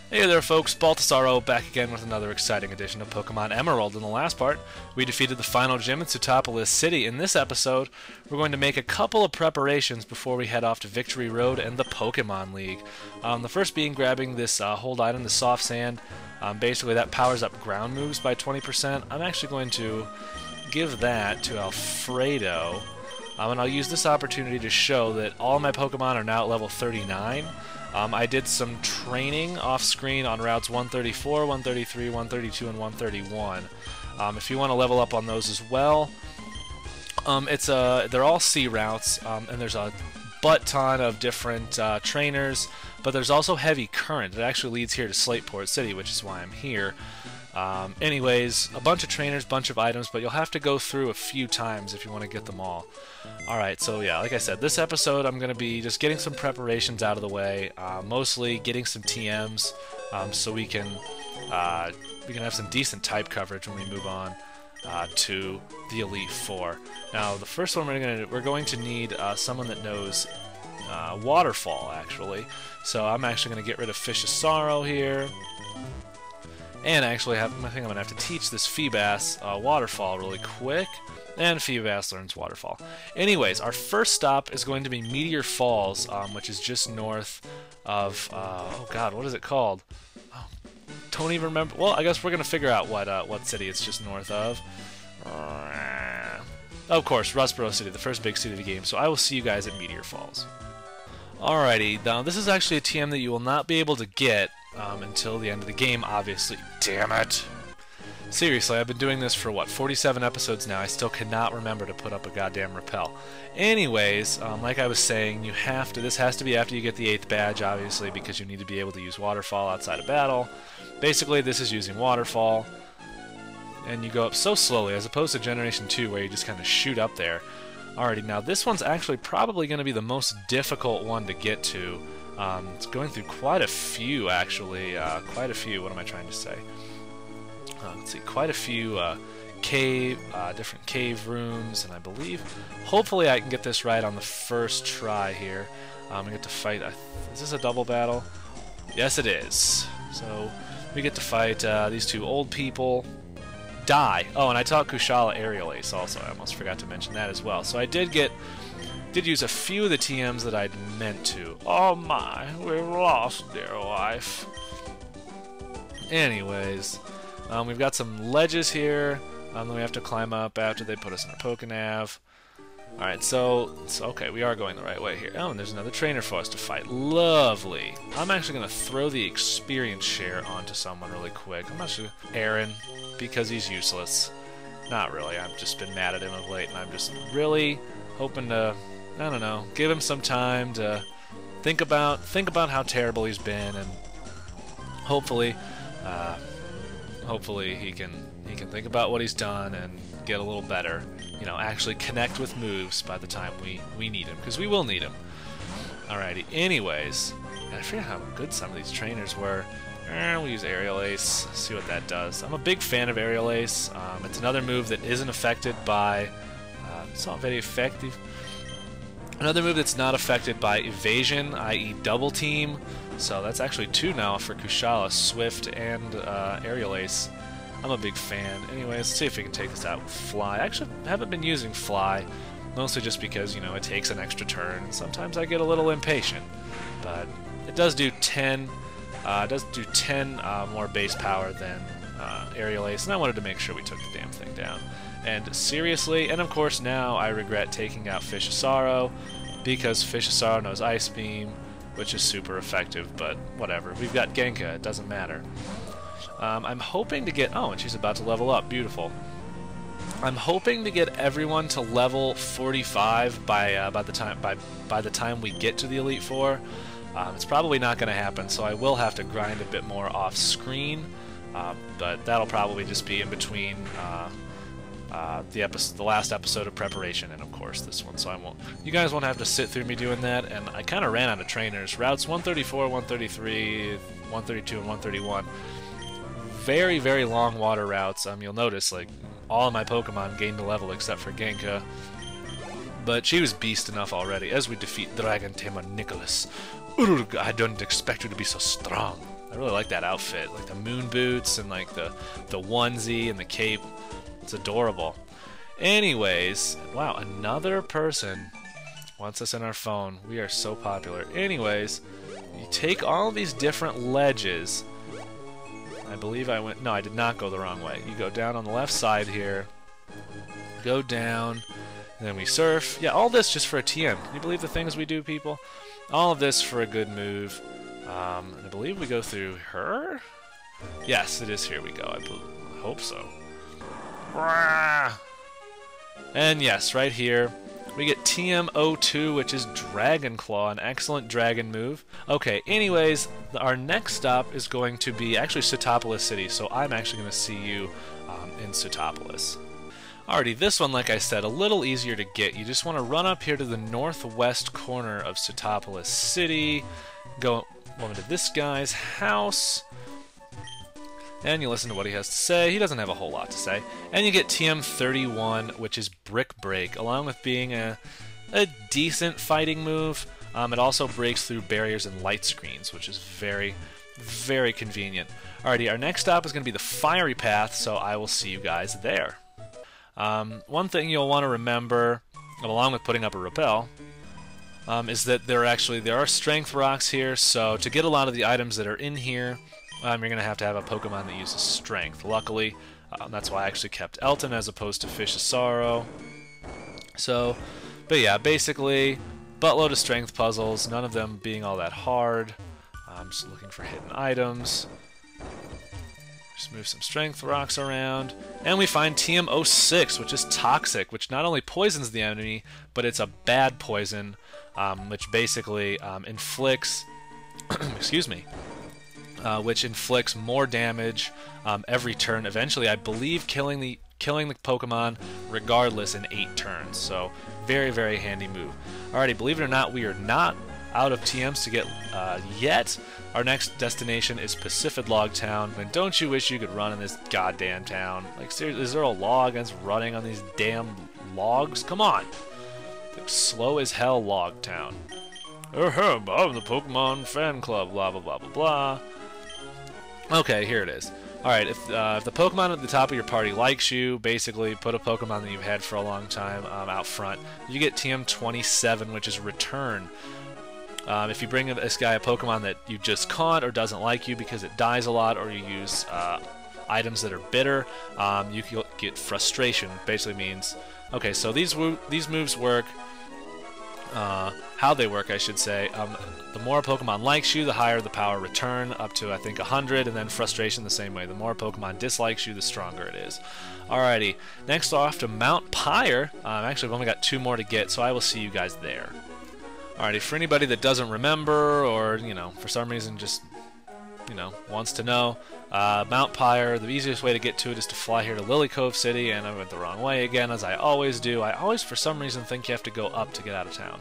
Hey there folks, Baltasaro back again with another exciting edition of Pokemon Emerald. In the last part, we defeated the final gym in Tsutopolis City. In this episode, we're going to make a couple of preparations before we head off to Victory Road and the Pokemon League. The first being grabbing this hold item, the Soft Sand. Basically that powers up ground moves by 20%. I'm actually going to give that to Alfredo. And I'll use this opportunity to show that all my Pokemon are now at level 39. I did some training off screen on routes 134, 133, 132, and 131. If you want to level up on those as well, they're all C routes, and there's a butt ton of different trainers, but there's also heavy current. It actually leads here to Slateport City, which is why I'm here. Anyways, a bunch of trainers, bunch of items, but you'll have to go through a few times if you want to get them all. Alright, so yeah, like I said, this episode I'm going to be just getting some preparations out of the way, mostly getting some TMs, so we can have some decent type coverage when we move on to the Elite Four. Now, the first one we're going to need someone that knows Waterfall, actually. So I'm actually going to get rid of Fish of Sorrow here. And actually, I think I'm going to have to teach this Feebas Waterfall really quick. And Feebas learns Waterfall. Anyways, our first stop is going to be Meteor Falls, which is just north of... oh god, what is it called? Oh, don't even remember. Well, I guess we're going to figure out what city it's just north of. Of course, Rustboro City, the first big city of the game. So I will see you guys at Meteor Falls. Alrighty, now this is actually a TM that you will not be able to get until the end of the game, obviously. Damn it! Seriously, I've been doing this for, what, 47 episodes now. I still cannot remember to put up a goddamn repel. Anyways, like I was saying, this has to be after you get the 8th badge, obviously, because you need to be able to use Waterfall outside of battle. Basically, this is using Waterfall, and you go up so slowly, as opposed to Generation 2, where you just kind of shoot up there. Alrighty, now this one's actually probably going to be the most difficult one to get to. It's going through quite a few, actually. Quite a few, what am I trying to say? Let's see, quite a few different cave rooms, and I believe, hopefully I can get this right on the first try here. We get to fight, is this a double battle? Yes it is. So, we get to fight these two old people. Die. Oh, and I taught Kushala Aerial Ace also, I almost forgot to mention that as well. So I did use a few of the TMs that I'd meant to. Oh my, we're lost, dear wife. Anyways, we've got some ledges here that we have to climb up after they put us in our Pokenav. Alright, so okay, we are going the right way here. Oh, and there's another trainer for us to fight. Lovely. I'm actually going to throw the experience share onto someone really quick. I'm actually Aaron, because he's useless. Not really, I've just been mad at him of late, and I'm just really hoping to, I don't know, give him some time to think about how terrible he's been, and hopefully he can think about what he's done and get a little better. You know, actually connect with moves by the time we need him, because we will need him. Alrighty, anyways, and I forget how good some of these trainers were. We'll use Aerial Ace, see what that does. I'm a big fan of Aerial Ace. It's another move that isn't affected by... it's not very effective. Another move that's not affected by evasion, i.e. double team. So that's actually 2 now for Kushala, Swift, and Aerial Ace. I'm a big fan. Anyways, let's see if we can take this out with Fly. I actually haven't been using Fly, mostly just because, you know, it takes an extra turn, and sometimes I get a little impatient. But it does do 10 more base power than Aerial Ace, and I wanted to make sure we took the damn thing down. And seriously, and of course now I regret taking out Fish of Sorrow, because Fish of Sorrow knows Ice Beam, which is super effective, but whatever. We've got Genka, it doesn't matter. I'm hoping to get... oh, and she's about to level up. Beautiful. I'm hoping to get everyone to level 45 by the time we get to the Elite Four. It's probably not going to happen, so I will have to grind a bit more off screen, but that'll probably just be in between the last episode of preparation and of course this one, so you guys won't have to sit through me doing that. And I kind of ran out of trainers. Routes 134, 133, 132, and 131. Very, very long water routes. You'll notice, like, all of my Pokemon gained a level except for Genka. But she was beast enough already, as we defeat Dragon Tamer Nicholas. Urg, I don't expect you to be so strong. I I really like that outfit, like the moon boots and like the onesie and the cape. It's adorable. Anyways, wow, another person wants us in our phone. We are so popular. Anyways, you take all these different ledges. I believe I went... No, I did not go the wrong way. You go down on the left side here. Go down. And then we surf. Yeah, all this just for a TM. Can you believe the things we do, people? All of this for a good move. And I believe we go through her? Yes, it is. Here we go. I hope so. And yes, right here, we get TM02, which is Dragon Claw, an excellent dragon move. Okay, anyways, our next stop is going to be actually Sootopolis City, so I'm actually going to see you in Sootopolis. Alrighty, this one, like I said, a little easier to get. You just want to run up here to the northwest corner of Sootopolis City, go over to this guy's house, and you listen to what he has to say. He doesn't have a whole lot to say. And you get TM31, which is Brick Break, along with being a decent fighting move. It also breaks through barriers and light screens, which is very, very convenient. Alrighty, our next stop is going to be the Fiery Path, so I will see you guys there. One thing you'll want to remember, along with putting up a rappel, is that there are strength rocks here, so to get a lot of the items that are in here, you're going to have a Pokemon that uses strength. Luckily, that's why I actually kept Elton as opposed to Fish of Sorrow. So, but yeah, basically, buttload of strength puzzles, none of them being all that hard. I'm just looking for hidden items. Just move some strength rocks around. And we find TM06, which is Toxic, which not only poisons the enemy, but it's a bad poison, which basically inflicts... excuse me. Which inflicts more damage every turn. Eventually, I believe killing the Pokemon regardless in 8 turns. So very, very handy move. Alrighty, believe it or not, we are not out of TMs to get yet. Our next destination is Pacifidlog Town. And don't you wish you could run in this goddamn town? Like, seriously, is there a law against running on these damn logs? Come on! Like, slow as hell log town. I'm the Pokemon fan club, blah, blah, blah, blah, blah. Okay, here it is. Alright, if the Pokemon at the top of your party likes you, basically put a Pokemon that you've had for a long time out front. You get TM27, which is Return. If you bring this guy a Pokemon that you just caught or doesn't like you because it dies a lot, or you use items that are bitter, you can get Frustration. Basically means... Okay, so these moves work... how they work, I should say. The more a Pokemon likes you, the higher the power return, up to, I think, 100, and then Frustration the same way. The more a Pokemon dislikes you, the stronger it is. Alrighty, next off to Mount Pyre. Actually, I've only got 2 more to get, so I will see you guys there. Alrighty, for anybody that doesn't remember, or, you know, for some reason just, you know, wants to know, Mount Pyre, the easiest way to get to it is to fly here to Lily Cove City, and I went the wrong way again, as I always do. I always, for some reason, think you have to go up to get out of town.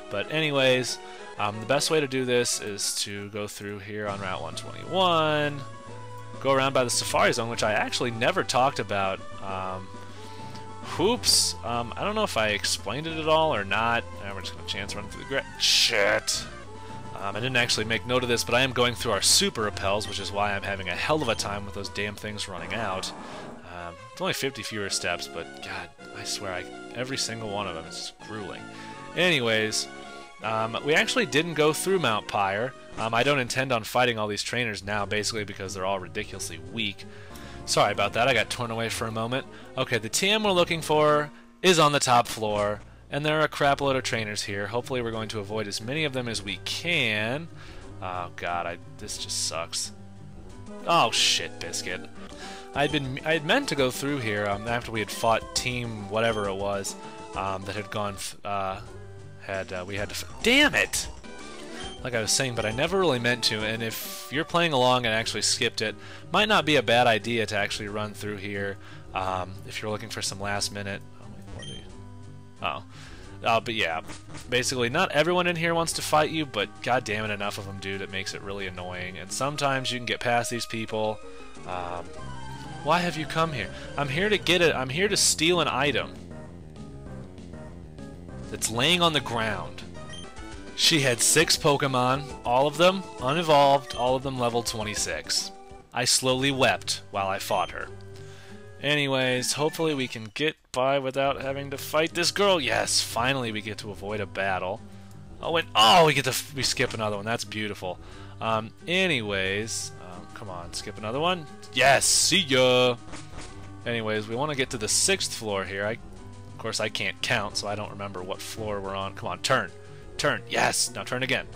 But anyways, the best way to do this is to go through here on Route 121, go around by the Safari Zone, which I actually never talked about. Whoops. I don't know if I explained it at all or not. We're just going to chance run through the grass. Shit. I didn't actually make note of this, but I am going through our super repels, which is why I'm having a hell of a time with those damn things running out. It's only 50 fewer steps, but God, I swear, every single one of them is just grueling. Anyways, we actually didn't go through Mount Pyre. I don't intend on fighting all these trainers now, basically because they're all ridiculously weak. Sorry about that, I got torn away for a moment. Okay, the TM we're looking for is on the top floor. And there are a crap load of trainers here. Hopefully we're going to avoid as many of them as we can. Oh god, this just sucks. Oh shit, Biscuit. I had meant to go through here after we had fought Team whatever it was that had gone. We had to. Damn it! Like I was saying, but I never really meant to. And if you're playing along and actually skipped it, might not be a bad idea to actually run through here if you're looking for some last minute. But yeah, basically not everyone in here wants to fight you, but god damn it, enough of them do that makes it really annoying. And sometimes you can get past these people. Why have you come here? I'm here to get it. I'm here to steal an item that's laying on the ground. She had 6 Pokemon, all of them unevolved, all of them level 26. I slowly wept while I fought her. Anyways, hopefully we can get by without having to fight this girl. Yes, finally we get to avoid a battle. Oh, and we skip another one. That's beautiful. Anyways, come on, skip another one. Yes, see ya. Anyways, we want to get to the 6th floor here. Of course, I can't count, so I don't remember what floor we're on. Come on, turn. Turn. Yes. Now turn again.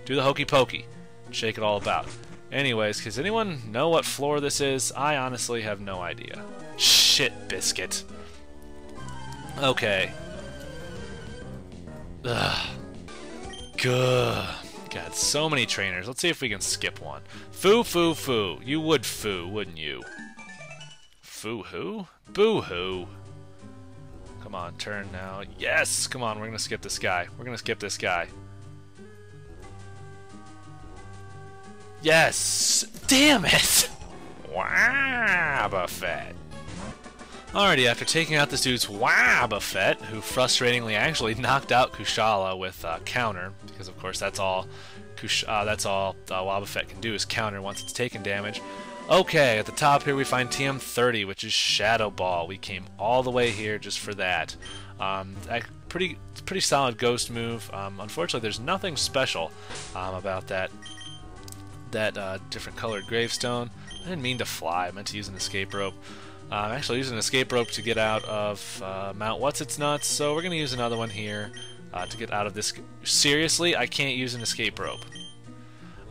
Do the hokey pokey. Shake it all about. Anyways, does anyone know what floor this is? I honestly have no idea. Shit, biscuit. Okay. Ugh. Good. God, so many trainers. Let's see if we can skip one. Foo, foo, foo. You would foo, wouldn't you? Foo-hoo? Boo-hoo. Come on, turn now. Yes! Come on, we're gonna skip this guy. We're gonna skip this guy. Yes! Damn it! Wabafet. Alrighty, after taking out this dude's Wabafet, who frustratingly actually knocked out Kushala with counter, because of course that's all Wabafet can do is counter once it's taken damage. Okay, at the top here we find TM30, which is Shadow Ball. We came all the way here just for that. Pretty solid ghost move. Unfortunately, there's nothing special about that different colored gravestone. I didn't mean to fly. I meant to use an escape rope. I'm actually using an escape rope to get out of Mount What's-Its-Nuts, so we're going to use another one here to get out of this. Seriously, I can't use an escape rope.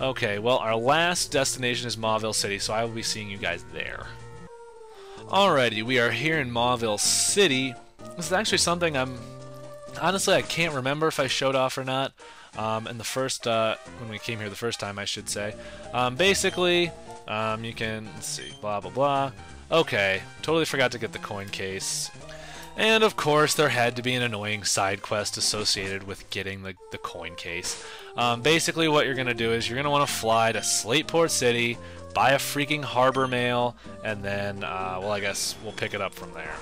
Okay, well, our last destination is Mauville City, so I will be seeing you guys there. Alrighty, we are here in Mauville City. This is actually something honestly, I can't remember if I showed off or not. In the first, when we came here the first time, I should say. Basically, you can, let's see, blah, blah, blah. Okay, totally forgot to get the coin case. And of course, there had to be an annoying side quest associated with getting the coin case. Basically, what you're going to do is you're going to want to fly to Slateport City, buy a freaking harbor mail, and then, well, I guess we'll pick it up from there.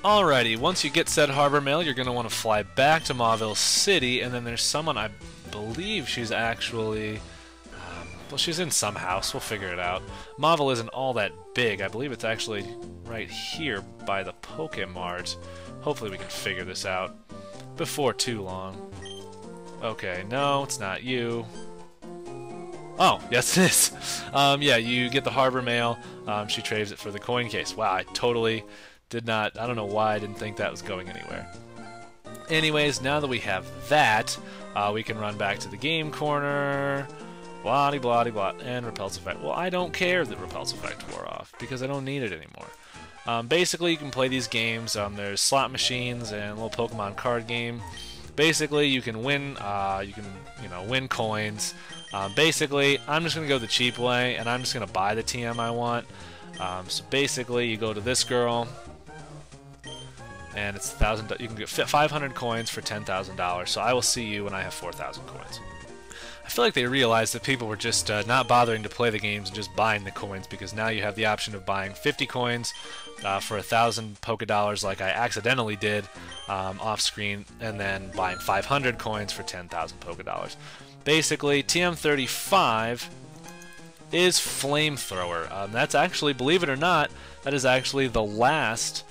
Alrighty, once you get said harbor mail, you're going to want to fly back to Mauville City, and then there's someone, I believe she's actually... well, she's in some house. We'll figure it out. Mauville isn't all that big. I believe it's actually right here by the Pokémart. Hopefully we can figure this out before too long. Okay, no, it's not you. Oh, yes it is. Yeah, you get the harbor mail. She trades it for the coin case. Wow, I totally did not... I don't know why I didn't think that was going anywhere. Anyways, now that we have that, we can run back to the game corner... Blah, blah, blah, and Repulse Effect. Well, I don't care that Repulse Effect wore off, because I don't need it anymore. Basically, you can play these games. There's slot machines and a little Pokemon card game. Basically, you can win, win coins. Basically, I'm just going to go the cheap way, and I'm just going to buy the TM I want. So basically, you go to this girl, and it's 1,000. You can get 500 coins for $10,000. So I will see you when I have 4,000 coins. I feel like they realized that people were just not bothering to play the games and just buying the coins, because now you have the option of buying 50 coins for 1,000 Pokédollars like I accidentally did off screen, and then buying 500 coins for 10,000 Pokédollars. Basically, TM35 is Flamethrower. That's actually, believe it or not, that is actually the last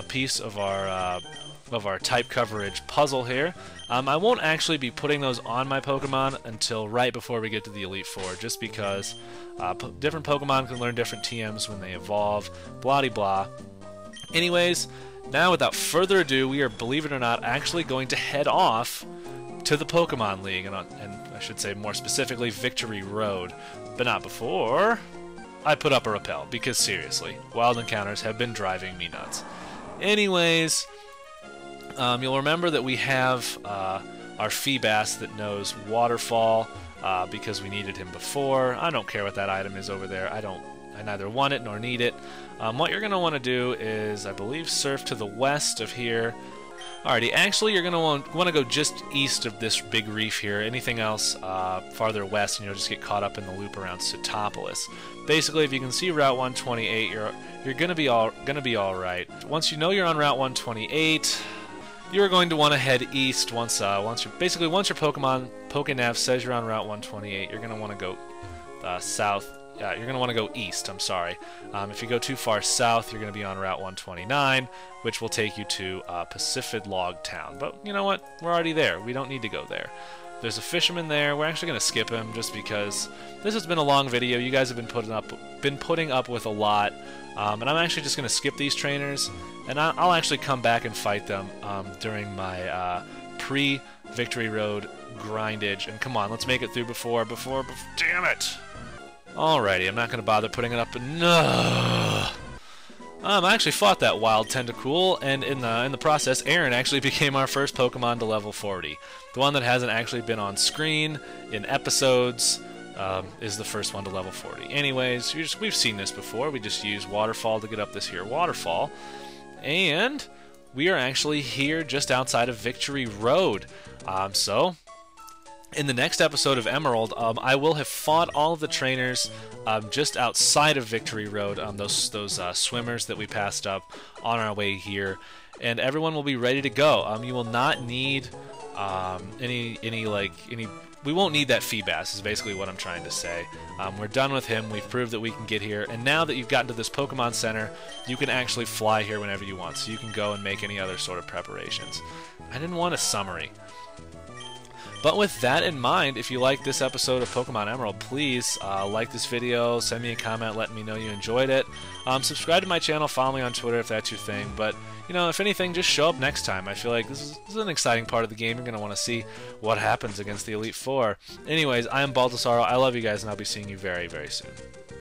piece of our type coverage puzzle here. I won't actually be putting those on my Pokemon until right before we get to the Elite Four, just because different Pokemon can learn different TMs when they evolve, blah-de-blah. Anyways, now without further ado, we are, believe it or not, actually going to head off to the Pokemon League, and I should say more specifically Victory Road, but not before I put up a repel, because seriously, wild encounters have been driving me nuts. Anyways... you'll remember that we have our Feebas that knows Waterfall because we needed him before. I don't care what that item is over there. I neither want it nor need it. What you're going to want to do is, I believe, surf to the west of here. Alrighty, actually you're going to want to go just east of this big reef here. Anything else farther west, and you'll just get caught up in the loop around Sootopolis. Basically, if you can see Route 128, you're going to be all right. Once you know you're on Route 128... you are going to want to head east once your Pokemon Pokénav says you're on Route 128. You're going to want to go south. You're going to want to go east. I'm sorry. If you go too far south, you're going to be on Route 129, which will take you to Pacific Log Town. But you know what? We're already there. We don't need to go there. There's a fisherman there. We're actually going to skip him just because this has been a long video. You guys have been putting up with a lot, and I'm actually just going to skip these trainers, and I'll actually come back and fight them during my pre-Victory Road grindage. And come on, let's make it through before. Damn it! Alrighty, I'm not going to bother putting it up. But no. I actually fought that wild Tentacool, and in the process, Aaron actually became our first Pokemon to level 40. The one that hasn't actually been on screen in episodes is the first one to level 40. Anyways, we've seen this before. We just use Waterfall to get up this here waterfall, and we are actually here just outside of Victory Road. So in the next episode of Emerald, I will have fought all of the trainers just outside of Victory Road, those swimmers that we passed up on our way here, and everyone will be ready to go. You will not need we won't need that Feebas, is basically what I'm trying to say. We're done with him. We've proved that we can get here, and now that you've gotten to this Pokemon Center, you can actually fly here whenever you want, so you can go and make any other sort of preparations. I didn't want a summary. But with that in mind, if you like this episode of Pokemon Emerald, please like this video, send me a comment letting me know you enjoyed it. Subscribe to my channel, follow me on Twitter if that's your thing. But, you know, if anything, just show up next time. I feel like this is an exciting part of the game. You're going to want to see what happens against the Elite Four. Anyways, I am Baltasaro. I love you guys, and I'll be seeing you very, very soon.